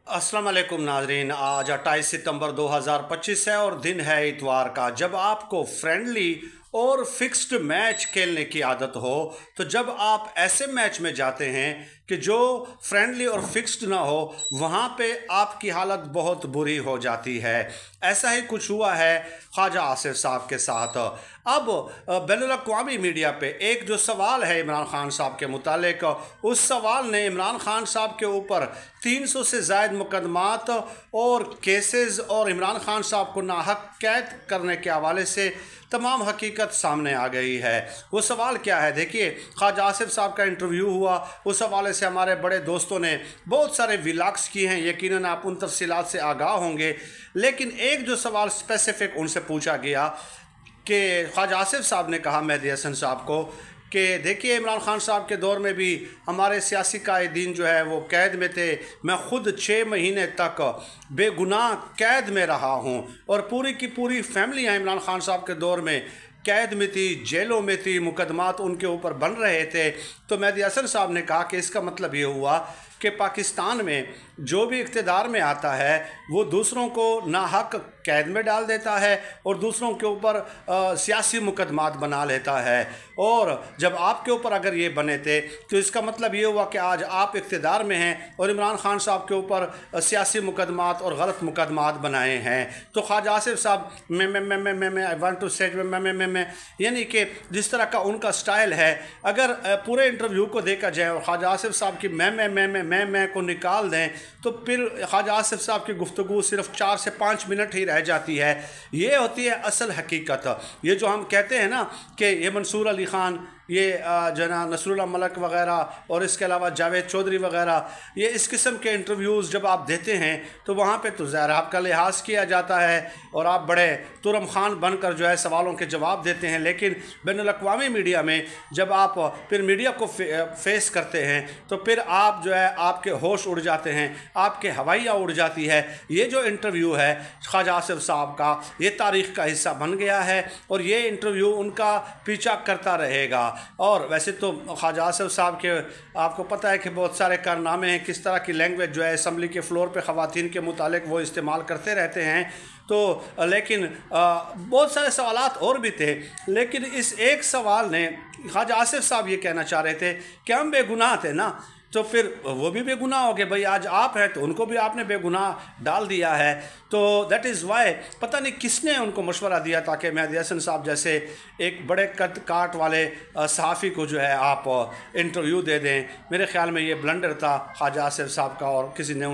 अस्सलाम वालेकुम नाजरीन। आज 28 सितंबर 2025 है और दिन है इतवार का। जब आपको फ्रेंडली और फिक्स्ड मैच खेलने की आदत हो तो जब आप ऐसे मैच में जाते हैं कि जो फ्रेंडली और फिक्स्ड ना हो, वहाँ पे आपकी हालत बहुत बुरी हो जाती है। ऐसा ही कुछ हुआ है ख्वाजा आसिफ साहब के साथ। अब बैनुल-अक़वामी मीडिया पे एक जो सवाल है इमरान खान साहब के मुतालिक, उस सवाल ने इमरान खान साहब के ऊपर 300 से ज़ायद मुकदमात और केसेस और इमरान खान साहब को नाहक कैद करने के हवाले से तमाम हकीकत सामने आ गई है। वो सवाल क्या है? देखिए, ख्वाजा आसिफ साहब का इंटरव्यू हुआ, उस हवाले से हमारे बड़े दोस्तों ने बहुत सारे व्लॉग्स किए हैं, यकीनन आप उन तफसीलात से आगाह होंगे। लेकिन एक जो सवाल स्पेसिफिक उनसे पूछा गया कि ख्वाजा आसिफ साहब ने कहा मेहदी हसन साहब को कि देखिए, इमरान खान साहब के दौर में भी हमारे सियासी कायदीन जो है वो कैद में थे। मैं ख़ुद 6 महीने तक बेगुनाह कैद में रहा हूँ और पूरी की पूरी फैमिलियाँ इमरान खान साहब के दौर में कैद में थी, जेलों में थी, मुकदमात उनके ऊपर बन रहे थे। तो मेहदी हसन साहब ने कहा कि इसका मतलब ये हुआ कि पाकिस्तान में जो भी इक़्तिदार में आता है वो दूसरों को नाहक कैद में डाल देता है और दूसरों के ऊपर सियासी मुकदमात बना लेता है। और जब आपके ऊपर अगर ये बने थे तो इसका मतलब ये हुआ कि आज आप इक़्तिदार में हैं और इमरान खान साहब के ऊपर सियासी मुकदमात और गलत मुकदमात बनाए हैं। तो ख्वाजा आसिफ साहब मैं आई वांट टू से मैं यानी कि जिस तरह का उनका स्टाइल है, अगर पूरे इंटरव्यू को देखा जाए और ख्वाजा आसिफ साहब की मैं को निकाल दें तो फिर ख्वाजा आसिफ साहब की गुफ्तगू सिर्फ 4 से 5 मिनट ही रह जाती है। ये होती है असल हकीकत। ये जो हम कहते हैं ना कि ये मंसूर अली ख़ान, ये जना नसरुल्लाह मलिक वग़ैरह और इसके अलावा जावेद चौधरी वग़ैरह, ये इस किस्म के इंटरव्यूज़ जब आप देते हैं तो वहाँ पे तो ज़ाहिर आपका लिहाज किया जाता है और आप बड़े तुरम खान बनकर जो है सवालों के जवाब देते हैं। लेकिन बैनुल-अक़वामी मीडिया में जब आप फिर मीडिया को फेस करते हैं तो फिर आप जो है आपके होश उड़ जाते हैं, आपके हवाइयाँ उड़ जाती है। ये जो इंटरव्यू है ख्वाजा आसिफ साहब का, ये तारीख़ का हिस्सा बन गया है और ये इंटरव्यू उनका पीछा करता रहेगा। और वैसे तो ख्वाजा आसिफ साहब के आपको पता है कि बहुत सारे कारनामे हैं, किस तरह की लैंग्वेज जो है असम्बली के फ़्लोर पे ख़वातीन के मुतालिक वो इस्तेमाल करते रहते हैं। तो लेकिन बहुत सारे सवालात और भी थे, लेकिन इस एक सवाल ने ख्वाजा आसिफ साहब ये कहना चाह रहे थे कि हम बेगुनाह थे ना, तो फिर वो भी बेगुनाह हो गए। भाई आज आप हैं तो उनको भी आपने बेगुनाह डाल दिया है। तो दैट इज़ वाई पता नहीं किसने उनको मशवरा दिया ताकि मेहदी हसन साहब जैसे एक बड़े कद काट वाले सहाफ़ी को जो है आप इंटरव्यू दे दें। मेरे ख़्याल में ये ब्लंडर था ख्वाजा आसिफ साहब का और किसी ने